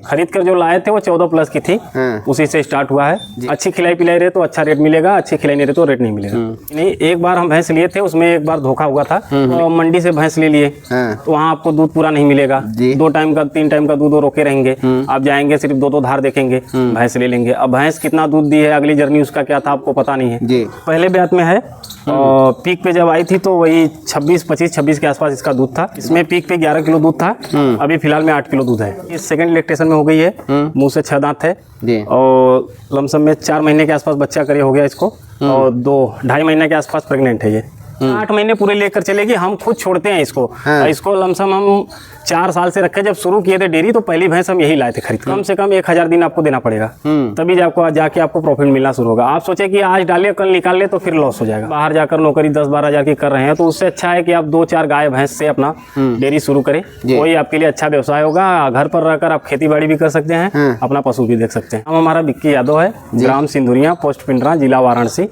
खरीद कर जो लाए थे वो 14 प्लस की थी, उसी से स्टार्ट हुआ है। अच्छी खिलाई पिलाई रहे तो अच्छा रेट मिलेगा, अच्छी खिलाई नहीं रहे तो रेट नहीं मिलेगा। नहीं, एक बार हम भैंस लिए थे, उसमें एक बार धोखा हुआ था। तो मंडी से भैंस ले लिए तो वहाँ आपको दूध पूरा नहीं मिलेगा, 2 टाइम का 3 टाइम का दूध रोके रहेंगे। आप जाएंगे सिर्फ 2 धार देखेंगे, भैंस ले लेंगे। अब भैंस कितना दूध दी है, अगली जर्नी उसका क्या था आपको पता नहीं है। पहले ब्यात में है, और पीक पे जब आई थी तो वही 26 के आसपास इसका दूध था। इसमें पीक पे 11 किलो दूध था, अभी फिलहाल में 8 किलो दूध है। इस सेकंड लैक्टेशन में हो गई है, मुंह से 6 दांत है और लमसम में 4 महीने के आसपास बच्चा करे हो गया इसको, और 2-2.5 महीने के आसपास प्रेग्नेंट है ये। 8 महीने पूरे लेकर चलेगी, हम खुद छोड़ते हैं इसको। इसको लमसम हम 4 साल से रखे। जब शुरू किए थे डेयरी तो पहली भैंस हम यही लाए थे खरीद। कम से कम 1000 दिन आपको देना पड़ेगा, तभी जाके आपको प्रॉफिट मिलना शुरू होगा। आप सोचे कि आज डाले कल निकाल ले तो फिर लॉस हो जाएगा। बाहर जाकर नौकरी 10-12 हज़ार की कर रहे हैं तो उससे अच्छा है कि आप 2-4 गाय भैंस से अपना डेयरी शुरू करें। वही आपके लिए अच्छा व्यवसाय होगा। घर पर रहकर आप खेती बाड़ी भी कर सकते हैं, अपना पशु भी देख सकते हैं। हम हमारा विक्की यादव है, ग्राम सिंधुरिया, पोस्ट पिंडरा, जिला वाराणसी,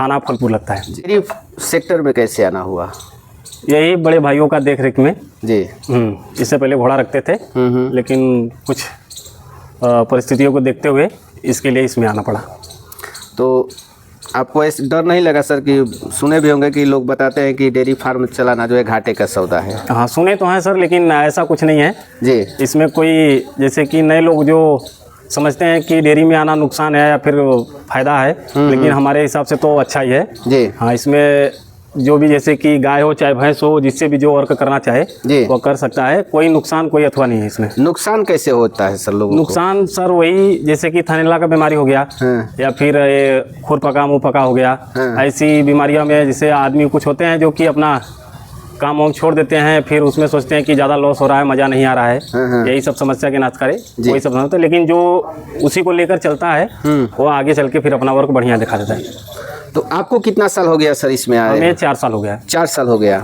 थाना फूलपुर लगता है। डेयरी सेक्टर में कैसे आना हुआ? यही बड़े भाइयों का देख रेख में जी। इससे पहले घोड़ा रखते थे, लेकिन कुछ परिस्थितियों को देखते हुए इसके लिए इसमें आना पड़ा। तो आपको ऐसे डर नहीं लगा सर कि सुने भी होंगे कि लोग बताते हैं कि डेयरी फार्म चलाना जो है घाटे का सौदा है? हाँ, सुने तो हैं सर, लेकिन ऐसा कुछ नहीं है जी। इसमें कोई, जैसे कि नए लोग जो समझते हैं कि डेयरी में आना नुकसान है या फिर फ़ायदा है, लेकिन हमारे हिसाब से तो अच्छा ही है जी। हाँ, इसमें जो भी जैसे कि गाय हो चाहे भैंस हो, जिससे भी जो वर्क करना चाहे वो कर सकता है। कोई नुकसान कोई अथवा नहीं है इसमें। नुकसान कैसे होता है सर लोगों को? नुकसान सर वही जैसे कि थानेला का बीमारी हो गया, या फिर खुर पका मुँह पका हो गया, ऐसी बीमारियों में जैसे आदमी कुछ होते हैं जो कि अपना काम वाम छोड़ देते हैं, फिर उसमें सोचते हैं कि ज़्यादा लॉस हो रहा है, मज़ा नहीं आ रहा है, यही सब समस्या के नाच करे वही सब समझते हैं। लेकिन जो उसी को लेकर चलता है वो आगे चल के फिर अपना वर्क बढ़िया दिखा देता है। तो आपको कितना साल हो गया सर इसमें आए? हमें 4 साल हो गया। 4 साल हो गया।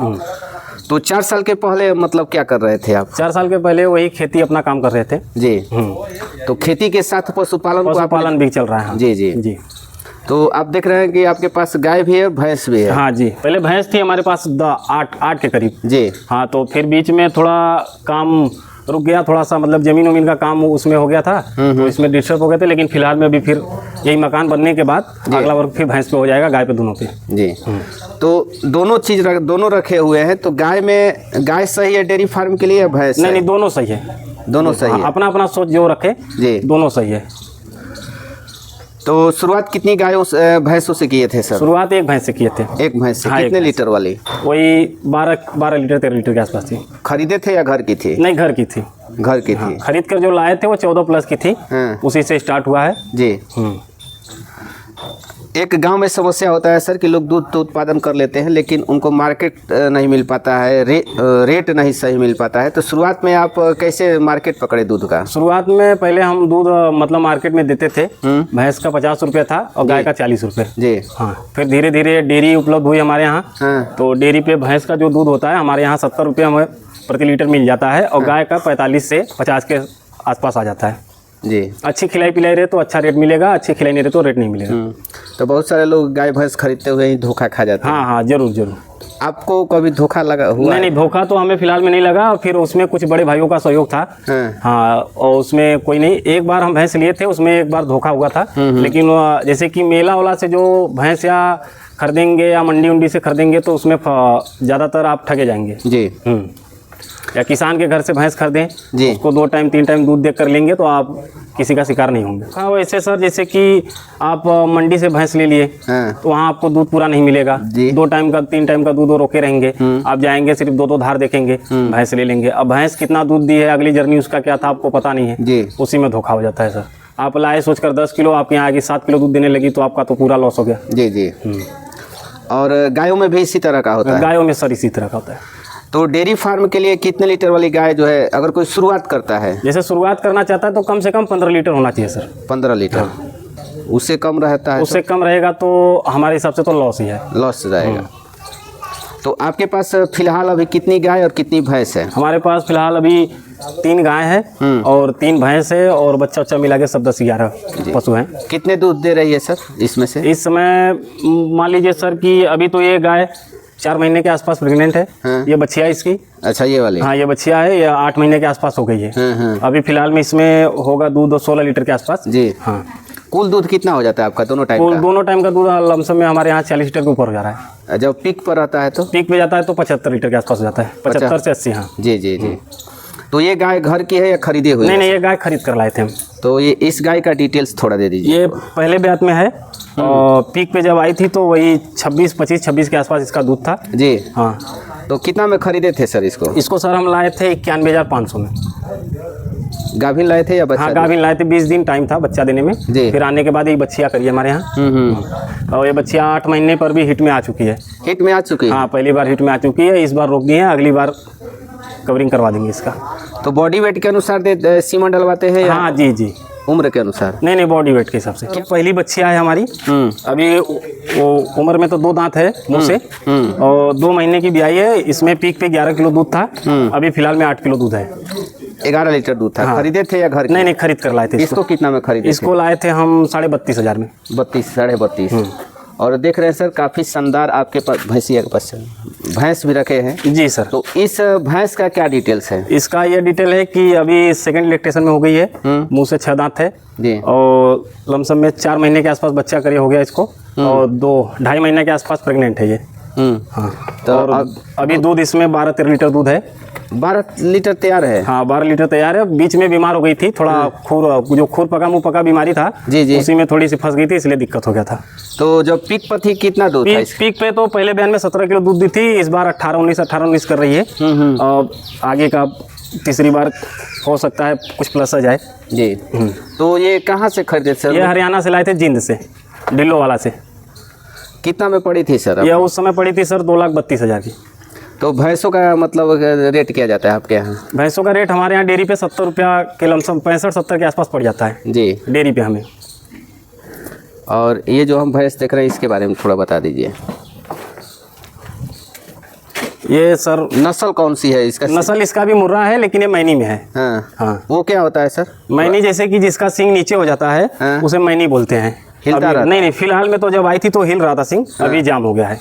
तो 4 साल के पहले मतलब क्या कर रहे थे आप? 4 साल के पहले वही खेती अपना काम कर रहे थे जी। तो खेती के साथ पशुपालन भी चल रहा है। जी जी जी। तो आप देख रहे हैं कि आपके पास गाय भी है, भैंस भी है? हाँ जी, पहले भैंस थी हमारे पास 8 के करीब जी। हाँ, तो फिर बीच में थोड़ा काम रुक गया, थोड़ा सा मतलब जमीन वमीन का काम उसमें हो गया था, तो इसमें डिस्टर्ब हो गए थे। लेकिन फिलहाल में अभी फिर यही मकान बनने के बाद अगला वर्क फिर भैंस पे हो जाएगा, गाय पे दोनों पे जी। तो दोनों चीज़ दोनों रखे हुए हैं। तो गाय सही है डेयरी फार्म के लिए या भैंस? नहीं, दोनों सही है। दोनों सही है, अपना अपना सोच जो रखे जी, दोनों सही है। तो शुरुआत कितनी भैंसों से किए थे सर? शुरुआत एक भैंस से किए थे। एक भैंस से? हाँ, कितने लीटर वाली? वही 12 लीटर 13 लीटर के आसपास थी। खरीदे थे या घर की थी? नहीं, घर की थी। घर की थी। खरीद कर जो लाए थे वो 14 प्लस की थी, उसी से स्टार्ट हुआ है जी। एक गांव में समस्या होता है सर कि लोग दूध तो उत्पादन कर लेते हैं लेकिन उनको मार्केट नहीं मिल पाता है, रेट नहीं सही मिल पाता है। तो शुरुआत में आप कैसे मार्केट पकड़े दूध का? शुरुआत में पहले हम दूध मतलब मार्केट में देते थे, भैंस का 50 रुपये था और गाय का 40 रुपये जी। हाँ, फिर धीरे धीरे डेयरी उपलब्ध हुई हमारे यहाँ। तो डेयरी पे भैंस का जो दूध होता है हमारे यहाँ 70 रुपये हमें प्रति लीटर मिल जाता है, और गाय का 45 से 50 के आसपास आ जाता है जी। अच्छी खिलाई पिलाई रहे तो अच्छा रेट मिलेगा, अच्छी खिलाई नहीं रहे तो रेट नहीं मिलेगा। तो बहुत सारे लोग गाय भैंस खरीदते हुए ही धोखा खा जाते हैं। हाँ, जरूर जरूर। आपको कभी धोखा लगा हुआ? नहीं, धोखा तो हमें फिलहाल में नहीं लगा। फिर उसमें कुछ बड़े भाइयों का सहयोग था। हाँ, और उसमें कोई नहीं। एक बार हम भैंस लिए थे, उसमें एक बार धोखा हुआ था। लेकिन जैसे कि मेला वाला से जो भैंस या खरीदेंगे या मंडी उंडी से खरीदेंगे तो उसमें ज़्यादातर आप ठगे जाएंगे जी। या किसान के घर से भैंस खरीदें जी, उसको 2 टाइम 3 टाइम दूध देकर लेंगे तो आप किसी का शिकार नहीं होंगे। हाँ, वैसे सर जैसे कि आप मंडी से भैंस ले लिए तो वहाँ आपको दूध पूरा नहीं मिलेगा, 2 टाइम का 3 टाइम का दूध रोके रहेंगे। आप जाएंगे सिर्फ 2 धार देखेंगे, भैंस ले लेंगे। अब भैंस कितना दूध दी है, अगली जर्नी उसका क्या था आपको पता नहीं है, उसी में धोखा हो जाता है सर। आप लाए सोचकर 10 किलो, आप यहाँ आगे 7 किलो दूध देने लगी तो आपका तो पूरा लॉस हो गया जी जी। और गायों में भी इसी तरह का होता है? गायों में सर इसी तरह का होता है। तो डेयरी फार्म के लिए कितने लीटर वाली गाय जो है अगर कोई शुरुआत करता है? जैसे शुरुआत करना चाहता है तो कम से कम 15 लीटर होना चाहिए सर। 15 लीटर? उससे कम रहता है? उससे कम रहेगा तो हमारे हिसाब से तो लॉस ही है, लॉस जाएगा। तो आपके पास फिलहाल अभी कितनी गाय और कितनी भैंस है? हमारे पास फिलहाल अभी 3 गाय है और 3 भैंस है, और बच्चा उच्चा मिला के सब 10-11 पशु हैं। कितने दूध दे रही है सर इसमें से? इस समय मान लीजिए सर कि अभी तो ये गाय 4 महीने के आसपास प्रेग्नेंट है। हाँ। ये बच्चिया है इसकी। अच्छा, ये वाली। हाँ, ये बच्चिया है, ये 8 महीने के आसपास हो गई है। अभी फिलहाल में इसमें होगा दूध 16 लीटर के आसपास जी। हाँ। कुल दूध कितना हो जाता है आपका दोनों टाइम का? दोनों टाइम का दूध लमसम में हमारे यहाँ 40 लीटर के ऊपर हो जा रहा है। जब पीक पर रहता है तो? पीक पे जाता है तो 75 लीटर के आसपास हो जाता है, 75 से 80। हाँ जी जी जी। तो ये गाय घर की है या खरीदी हुई? नहीं, ये गाय खरीद कर लाए थे हम। तो ये इस गाय का डिटेल्स थोड़ा दे दीजिए। ये पहले ब्यात में है और पीक पे जब आई थी तो वही 26 के आसपास इसका दूध था जी। हाँ। तो कितना में खरीदे थे सर इसको? इसको सर हम लाए थे 91,500 में। गाभिन लाए थे या बच्चा? हाँ, गाभिन लाए थे, 20 दिन टाइम था बच्चा देने में। जी। फिर आने के बाद ये बच्चिया करी हमारे यहाँ। और ये बच्चिया 8 महीने पर भी हिट में आ चुकी है। हिट में आ चुकी है? हाँ, पहली बार हिट में आ चुकी है, इस बार रोक दिए हैं, अगली बार कवरिंग करवा देंगे इसका। तो बॉडी वेट के अनुसार सीमन डलवाते हैं या हाँ जी जी, उम्र के अनुसार? नहीं, बॉडी वेट के हिसाब से। पहली बच्चिया है हमारी। अभी वो उम्र में तो 2 दांत है मुँह से और 2 महीने की ब्याई है। इसमें पीक पे 11 किलो दूध था, अभी फिलहाल में 8 किलो दूध है। 11 लीटर दूध था। हाँ। खरीदे थे या घर? नहीं, खरीद कर लाए थे इसको कितना में खरीदे? इसको लाए थे हम 32,500 में। 32, 32.5। और देख रहे हैं सर, काफ़ी शानदार आपके पास भैंसिया के पास भैंस भी रखे हैं। जी सर। तो इस भैंस का क्या डिटेल्स है? इसका ये डिटेल है कि अभी सेकंड लैक्टेशन में हो गई है, मुंह से 6 दांत है जी। और लमसम में 4 महीने के आसपास बच्चा करे हो गया इसको और 2-2.5 महीने के आसपास प्रेग्नेंट है ये। हाँ। तो और अभी दूध इसमें 12-13 लीटर दूध है। 12 लीटर तैयार है? हाँ, 12 लीटर तैयार है। बीच में बीमार हो गई थी थोड़ा, जो खुर पका मुँह पका बीमारी था जी जी, उसी में थोड़ी सी फंस गई थी, इसलिए दिक्कत हो गया था। तो जब पीक पर थी कितना दूध था? पीक पे तो पहले बयान में 17 किलो दूध दी थी, इस बार 18-19 कर रही है। और आगे का तीसरी बार हो सकता है कुछ प्लस आ जाए जी। तो ये कहाँ से खरीदे सर? ये हरियाणा से लाए थे, जिंद से, डिल्लो वाला से। कितना में पड़ी थी सर? ये उस समय पड़ी थी सर 2,32,000 की। तो भैंसों का मतलब रेट किया जाता है आपके यहाँ? भैंसों का रेट हमारे यहाँ डेयरी पे 70 रुपया के लमसम 65-70 के आसपास पड़ जाता है जी डेयरी पे हमें। और ये जो हम भैंस देख रहे हैं इसके बारे में थोड़ा बता दीजिए। ये सर नस्ल कौन सी है इसका? नस्ल इसका भी मुर्रा है, लेकिन ये मैनी में है। हाँ। वो क्या होता है सर? मैनी जैसे कि जिसका सिंग नीचे हो जाता है उसे मैनी बोलते हैं। हिलता रहता? नहीं, फिलहाल में तो जब आई थी तो हिल रहा था सिंग, अभी जाम हो गया है।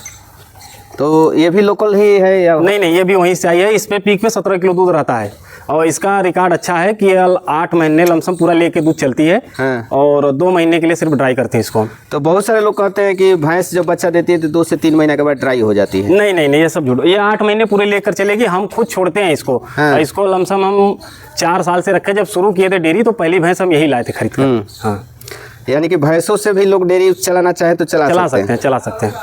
तो ये भी लोकल ही है या? नहीं, ये भी वहीं से आई है। इस पे पीक पे 17 किलो दूध रहता है और इसका रिकॉर्ड अच्छा है कि 8 महीने लमसम पूरा लेके दूध चलती है। और 2 महीने के लिए सिर्फ ड्राई करते हैं इसको। तो बहुत सारे लोग कहते हैं कि भैंस जब बच्चा देती है तो 2 से 3 महीने के बाद ड्राई हो जाती है। नहीं, ये सब झूठ। ये 8 महीने पूरे लेकर चलेगी, हम खुद छोड़ते हैं इसको। इसको लमसम हम 4 साल से रखे, जब शुरू किए थे डेयरी तो पहली भैंस हम यही लाए थे खरीद कर। हाँ, यानी कि भैंसों से भी लोग डेयरी चलाना चाहे तो चला सकते हैं।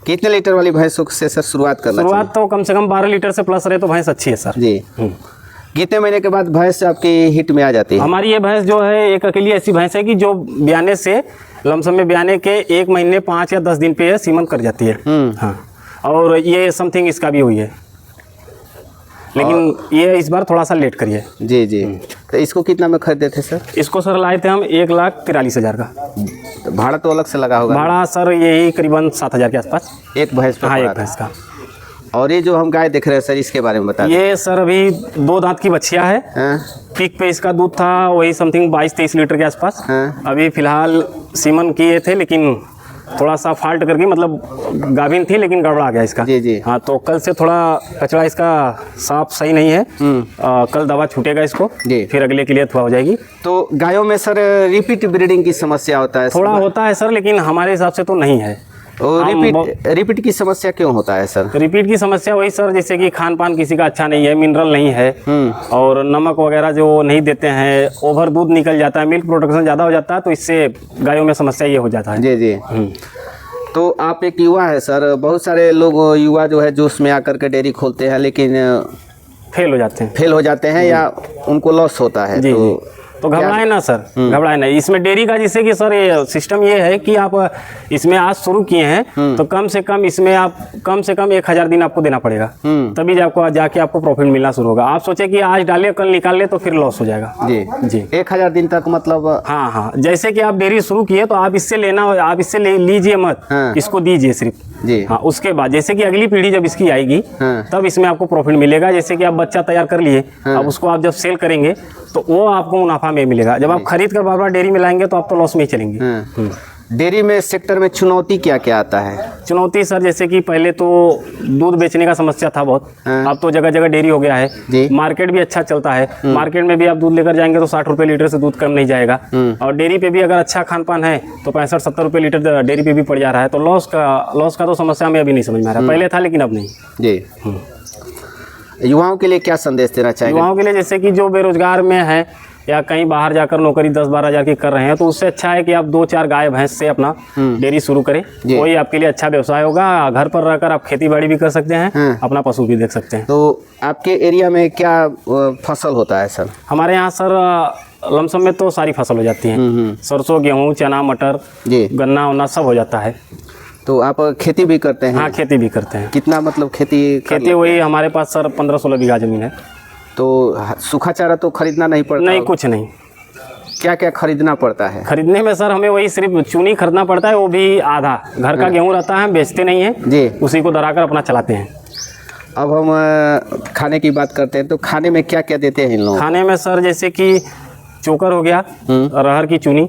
कितने लीटर वाली भैंसों से सर शुरुआत करना? शुरुआत तो कम से कम 12 लीटर से प्लस रहे तो भैंस अच्छी है सर जी। कितने महीने के बाद भैंस आपकी हिट में आ जाती है? हमारी ये भैंस जो है एक अकेली ऐसी भैंस है कि जो ब्याने से लमसम में ब्याने के 1 महीने 5 या 10 दिन पे सीमन कर जाती है। हाँ, और ये समथिंग इसका भी हुई है, लेकिन ये इस बार थोड़ा सा लेट करी है। जी जी। तो इसको कितना में खरीदे थे सर? इसको सर लाए थे हम 1,43,000 का। तो भाड़ा तो अलग से लगा होगा? भाड़ा सर यही करीबन 7,000 के आसपास एक भैंस पे। हाँ, एक भैंस का। और ये जो हम गाय देख रहे हैं सर इसके बारे में बता दें। ये सर अभी 2 दांत की बच्चिया है। पीक पे इसका दूध था वही समथिंग 22-23 लीटर के आसपास। अभी फिलहाल सीमन किए थे, लेकिन थोड़ा सा फाल्ट करके, मतलब गाभिन थी लेकिन गड़बड़ा गया इसका। जी जी। हाँ, तो कल से थोड़ा कचरा इसका साफ सही नहीं है। कल दवा छूटेगा इसको, फिर अगले के लिए थोड़ा हो जाएगी। तो गायों में सर रिपीट ब्रीडिंग की समस्या होता है? थोड़ा होता है सर, लेकिन हमारे हिसाब से तो नहीं है। रिपीट की समस्या क्यों होता है सर? रिपीट की समस्या वही सर, जैसे कि खान पान किसी का अच्छा नहीं है, मिनरल नहीं है और नमक वगैरह जो नहीं देते हैं, ओवर दूध निकल जाता है, मिल्क प्रोडक्शन ज़्यादा हो जाता है, तो इससे गायों में समस्या ये हो जाता है। जी जी। तो आप एक युवा है सर, बहुत सारे लोग युवा जो है जोश में आकर के डेयरी खोलते हैं लेकिन फेल हो जाते हैं या उनको लॉस होता है। तो घबराए ना सर, घबराए ना। इसमें डेयरी का जैसे कि सर ये सिस्टम ये है कि आप इसमें आज शुरू किए हैं तो कम से कम इसमें आप कम से कम 1,000 दिन आपको देना पड़ेगा, तभी जाके आपको प्रॉफिट मिलना शुरू होगा। आप सोचे कि आज डाले कल निकाल ले तो फिर लॉस हो जाएगा। जी 1,000 दिन तक मतलब? हाँ, जैसे कि आप डेयरी शुरू किए तो आप इससे लीजिए मत, इसको दीजिए सिर्फ। जी हाँ, उसके बाद जैसे कि अगली पीढ़ी जब इसकी आएगी तब इसमें आपको प्रॉफिट मिलेगा। जैसे कि आप बच्चा तैयार कर लिए, अब उसको आप जब सेल करेंगे तो वो आपको मुनाफा में मिलेगा। जब आप खरीद कर बार बार डेयरी में लाएंगे तो आप तो लॉस में ही चलेंगे। डेयरी में सेक्टर में चुनौती क्या क्या आता है? चुनौती सर जैसे कि पहले तो दूध बेचने का समस्या था बहुत। अब तो जगह जगह डेयरी हो गया है जी। मार्केट भी अच्छा चलता है। मार्केट में भी आप दूध लेकर जाएंगे तो 60 रुपये लीटर से दूध कम नहीं जाएगा। और डेयरी पे भी अगर अच्छा खान पान है तो 65-70 रुपये लीटर डेयरी पे भी पड़ जा रहा है। तो लॉस का तो समस्या हमें अभी नहीं समझ में आ रहा है, पहले था लेकिन अब नहीं जी। युवाओं के लिए क्या संदेश देना चाहिए? युवाओं के लिए जैसे कि जो बेरोजगार में है या कहीं बाहर जाकर नौकरी 10-12 हज़ार की कर रहे हैं तो उससे अच्छा है कि आप 2-4 गाय भैंस से अपना डेयरी शुरू करें। वही आपके लिए अच्छा व्यवसाय होगा। घर पर रहकर आप खेती बाड़ी भी कर सकते हैं, अपना पशु भी देख सकते हैं। तो आपके एरिया में क्या फसल होता है सर? हमारे यहाँ सर लमसम में तो सारी फसल हो जाती है। सरसों, गेहूँ, चना, मटर, गन्ना उन्ना सब हो जाता है। तो आप खेती भी करते हैं? हाँ, खेती भी करते हैं। कितना मतलब खेती वही हमारे पास सर 15-16 बीघा जमीन है। तो सूखा चारा तो खरीदना नहीं पड़ता? नहीं, कुछ नहीं। क्या क्या खरीदना पड़ता है? खरीदने में सर हमें वही सिर्फ चूनी खरीदना पड़ता है, वो भी आधा। घर का गेहूँ रहता है, बेचते नहीं है जी, उसी को दराकर अपना चलाते हैं। अब हम खाने की बात करते हैं तो खाने में क्या क्या देते हैं इन लोगों? खाने में सर जैसे कि चोकर हो गया, अरहर की चूनी,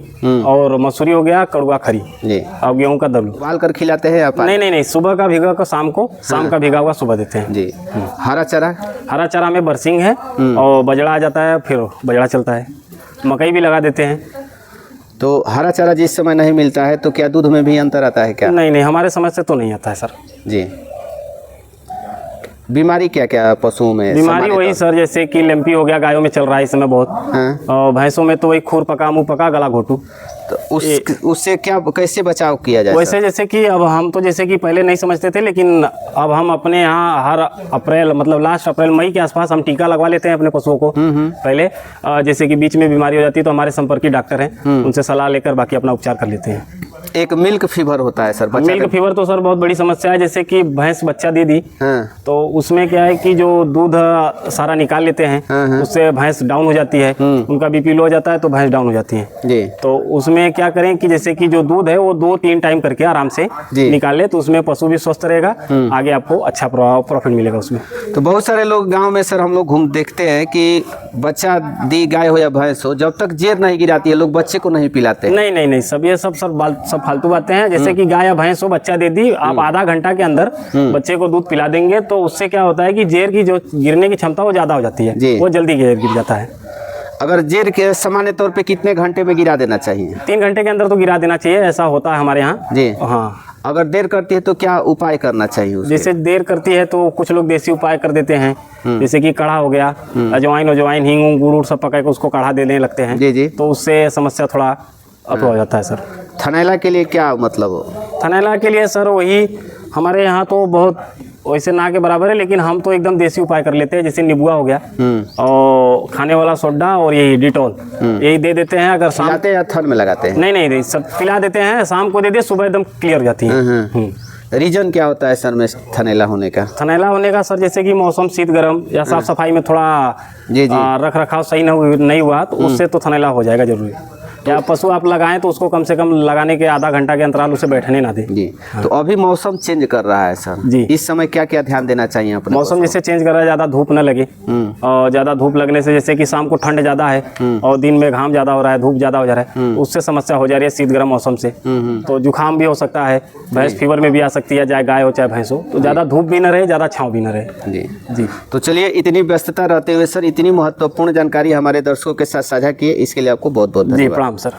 और मसूरी हो गया, कड़ुआ खरी जी, और गेहूं का दबलू। उबाल कर खिलाते हैं आप? नहीं, सुबह का भिगा का शाम को, शाम का भिगा हुआ सुबह देते हैं जी। हरा चारा? हरा चारा में बरसिंग है और बजड़ा आ जाता है, फिर बजड़ा चलता है। मकई भी लगा देते हैं। तो हरा चारा जिस समय नहीं मिलता है तो क्या दूध में भी अंतर आता है क्या? नहीं, हमारे समझ से तो नहीं आता है सर जी। बीमारी क्या क्या पशुओं में? बीमारी वही सर जैसे कि लेम्पी हो गया, गायों में चल रहा है इस समय बहुत। और भैंसों में तो वही खुर पका, मुंह पका, गला घोटू। तो उससे क्या कैसे बचाव किया जाए? वैसे जैसे कि अब हम तो जैसे कि पहले नहीं समझते थे, लेकिन अब हम अपने यहाँ हर अप्रैल मतलब लास्ट अप्रैल मई के आसपास हम टीका लगवा लेते हैं अपने पशुओं को। पहले जैसे कि बीच में बीमारी हो जाती है तो हमारे संपर्की डॉक्टर हैं, उनसे सलाह लेकर बाकी अपना उपचार कर लेते हैं। एक मिल्क फीवर होता है सर? मिल्क फीवर तो सर बहुत बड़ी समस्या है। जैसे कि भैंस बच्चा दे दी तो उसमें क्या है कि जो दूध सारा निकाल लेते हैं उससे भैंस डाउन हो जाती है, उनका बीपी लो हो जाता है तो भैंस डाउन हो जाती है जी। तो उसमें क्या करें कि जैसे कि जो दूध है वो 2-3 टाइम करके आराम से निकाले तो उसमें पशु भी स्वस्थ रहेगा, आगे आपको अच्छा प्रॉफिट मिलेगा उसमें। तो बहुत सारे लोग गाँव में सर हम लोग घूम देखते हैं कि बच्चा दी गाय हो या भैंस हो, जब तक जेर नहीं गिराती है लोग बच्चे को नहीं पिलाते। नहीं, सब ये सब फालतू बातें हैं। जैसे कि गाय या भैंस हो, बच्चा दे दी, आप आधा घंटा के अंदर बच्चे को दूध पिला देंगे तो उससे क्या होता है कि जेर की जो गिरने की क्षमता वो ज्यादा हो जाती है, वो जल्दी गिर जाता है। अगर जेर के सामान्य तौर पे कितने घंटे में गिरा देना चाहिए? 3 घंटे के अंदर तो गिरा देना चाहिए, ऐसा होता है हमारे यहाँ जी। हाँ, अगर देर करती है तो क्या उपाय करना चाहिए उसके? जैसे देर करती है तो कुछ लोग देसी उपाय कर देते हैं, जैसे कि काढ़ा हो गया, अजवाइन, हींग, गुड़ सब पका के उसको काढ़ा देने लगते हैं जी। तो उससे समस्या थोड़ा अप हो जाता है सर। थनैला के लिए क्या मतलब हो? थनैला के लिए सर वही हमारे यहाँ तो बहुत वैसे ना के बराबर है, लेकिन हम तो एकदम देसी उपाय कर लेते हैं। जैसे नींबुआ हो गया और खाने वाला सोडा और यही डिटॉल, यही दे देते हैं। अगर शाम पिलाते या थन में लगाते हैं? नहीं, सब पिला देते हैं। शाम को दे दे, सुबह एकदम क्लियर हो जाती है। रीजन क्या होता है सर में थनैला होने का? थनैला होने का सर जैसे कि मौसम शीत गर्म या साफ सफाई में थोड़ा रख रखाव सही नहीं हुआ तो उससे तो थनैला हो जाएगा जरूरी। या पशु आप लगाएं तो उसको कम से कम लगाने के आधा घंटा के अंतराल उसे बैठने ना दें जी। तो अभी मौसम चेंज कर रहा है सर जी, इस समय क्या क्या ध्यान देना चाहिए अपने? मौसम जैसे चेंज कर रहा है, ज़्यादा धूप न लगे, और ज़्यादा धूप लगने से जैसे कि शाम को ठंड ज़्यादा है और दिन में घाम ज़्यादा हो रहा है, धूप ज़्यादा हो जा रहा है, उससे समस्या हो जा रही है शीत गर्म मौसम से। तो जुकाम भी हो सकता है, भैंस फीवर में भी आ सकती है, चाहे गाय हो चाहे भैंस हो। तो ज़्यादा धूप भी न रहे, ज़्यादा छाँव भी न रहे जी। तो चलिए, इतनी व्यस्तता रहते हुए सर इतनी महत्वपूर्ण जानकारी हमारे दर्शकों के साथ साझा किए, इसके लिए आपको बहुत बहुत धन्यवाद। जी, प्रणाम सर।